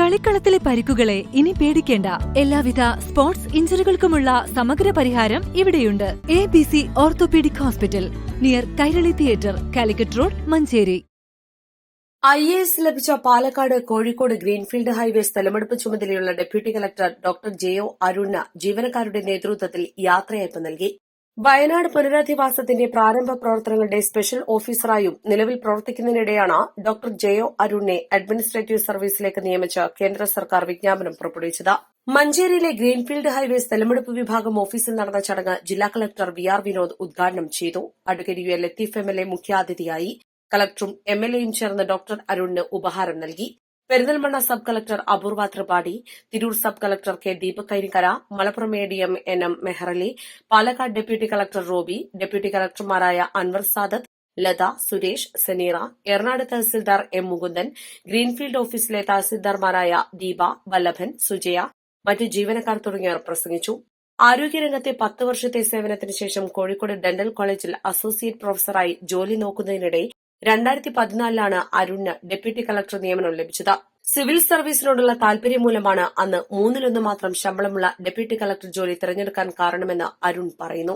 കളിക്കളത്തിലെ പരിക്കുകളെ ഇനി പേടിക്കേണ്ട. എല്ലാവിധ സ്പോർട്സ് ഇഞ്ചുറികൾക്കുമുള്ള സമഗ്ര പരിഹാരം ഇവിടെയുണ്ട്. ABC orthopaedic hospital, near Kairali theatre, Calicut road, Manjeri. IAS ലഭിച്ച പാലക്കാട് കോഴിക്കോട് ഗ്രീൻഫീൽഡ് ഹൈവേ സ്ഥലമെടുപ്പ് ചുമതലയുള്ള ഡെപ്യൂട്ടി കളക്ടർ ഡോക്ടർ JO അരുണിന് ജീവനക്കാരുടെ നേതൃത്വത്തിൽ യാത്രയയപ്പ് നൽകി. വയനാട് പുനരധിവാസത്തിന്റെ പ്രാരംഭ പ്രവർത്തനങ്ങളുടെ സ്പെഷ്യൽ ഓഫീസറായും നിലവിൽ പ്രവർത്തിക്കുന്നതിനിടെയാണ് ഡോക്ടർ JO അരുണിനെ അഡ്മിനിസ്ട്രേറ്റീവ് സർവീസിലേക്ക് നിയമിച്ച് കേന്ദ്ര സർക്കാർ വിജ്ഞാപനം പുറപ്പെടുവിച്ചത്. മഞ്ചേരിയിലെ ഗ്രീൻഫീൽഡ് ഹൈവേ സ്ഥലമെടുപ്പ് വിഭാഗം ഓഫീസിൽ നടന്ന ചടങ്ങ് ജില്ലാ കളക്ടർ VR വിനോദ് ഉദ്ഘാടനം ചെയ്തു. അഡ്വക്കേറ്റ് UL ലത്തീഫ് MLA മുഖ്യാതിഥിയായി. കളക്ടറും MLAയും ചേർന്ന് ഡോക്ടർ അരുണിന് ഉപഹാരം നൽകി. Perinthalmanna sub collector Apoorva Tripathi, Tirur sub collector K Deepak Kainikkara, Malappuram ADM NM Mehrali, Palakkad deputy collector Roby, deputy കളക്ടർമാരായ അൻവർ സാദത്ത്, ലത, സുരേഷ്, സനീറ, എറണാട് തഹസിൽദാർ M മുകുന്ദൻ, ഗ്രീൻഫീൽഡ് ഓഫീസിലെ തഹസിൽദാർമാരായ ദീപ, വല്ലഭൻ, സുജയ, മറ്റ് ജീവനക്കാർ തുടങ്ങിയവർ പ്രസംഗിച്ചു. ആരോഗ്യരംഗത്തെ 10 വർഷത്തെ സേവനത്തിന് ശേഷം കോഴിക്കോട് ഡെന്റൽ കോളേജിൽ അസോസിയേറ്റ് പ്രൊഫസറായി ജോലി നോക്കുന്നതിനിടെ 2014 അരുണിന് ഡെപ്യൂട്ടി കളക്ടർ നിയമനം ലഭിച്ചത്. സിവിൽ സർവീസിനോടുള്ള താൽപര്യം മൂലമാണ് അന്ന് 1/3 മാത്രം ശമ്പളമുള്ള ഡെപ്യൂട്ടി കളക്ടർ ജോലി തിരഞ്ഞെടുക്കാൻ കാരണമെന്ന് അരുൺ പറയുന്നു.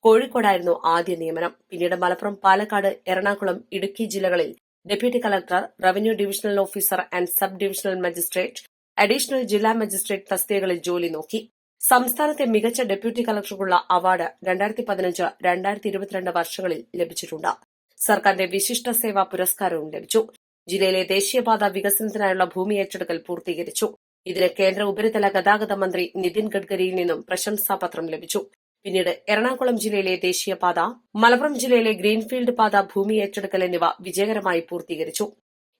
കോഴിക്കോടായിരുന്നു ആദ്യ നിയമനം. പിന്നീട് മലപ്പുറം, പാലക്കാട്, എറണാകുളം, ഇടുക്കി ജില്ലകളിൽ deputy collector, revenue divisional officer and sub divisional magistrate, additional ജില്ലാ മജിസ്ട്രേറ്റ് തസ്തികകളിൽ ജോലി നോക്കി. സംസ്ഥാനത്തെ മികച്ച ഡെപ്യൂട്ടി കളക്ടർക്കുള്ള അവാർഡ് 2015, 2022 വർഷങ്ങളിൽ ലഭിച്ചിട്ടുണ്ട്. സർക്കാരിന്റെ വിശിഷ്ട സേവാ പുരസ്കാരവും ലഭിച്ചു. ജില്ലയിലെ ദേശീയപാത വികസനത്തിനായുള്ള ഭൂമി ഏറ്റെടുക്കൽ പൂർത്തീകരിച്ചു. ഇതിന് കേന്ദ്ര ഉപരിതല ഗതാഗത മന്ത്രി നിതിൻ ഗഡ്കരിയിൽ നിന്നും പ്രശംസാപത്രം ലഭിച്ചു. പിന്നീട് എറണാകുളം ജില്ലയിലെ ദേശീയപാത, മലപ്പുറം ജില്ലയിലെ ഗ്രീൻഫീൽഡ് പാത ഭൂമി ഏറ്റെടുക്കൽ എന്നിവ വിജയകരമായി പൂർത്തീകരിച്ചു.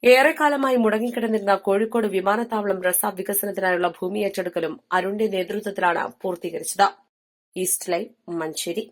ഏറെക്കാലമായി മുടങ്ങിക്കിടന്നിരുന്ന കോഴിക്കോട് വിമാനത്താവളം റസാ വികസനത്തിനായുള്ള ഭൂമി ഏറ്റെടുക്കലും അരുണിന്റെ നേതൃത്വത്തിലാണ് പൂർത്തീകരിച്ചത്. East live, Manjeri.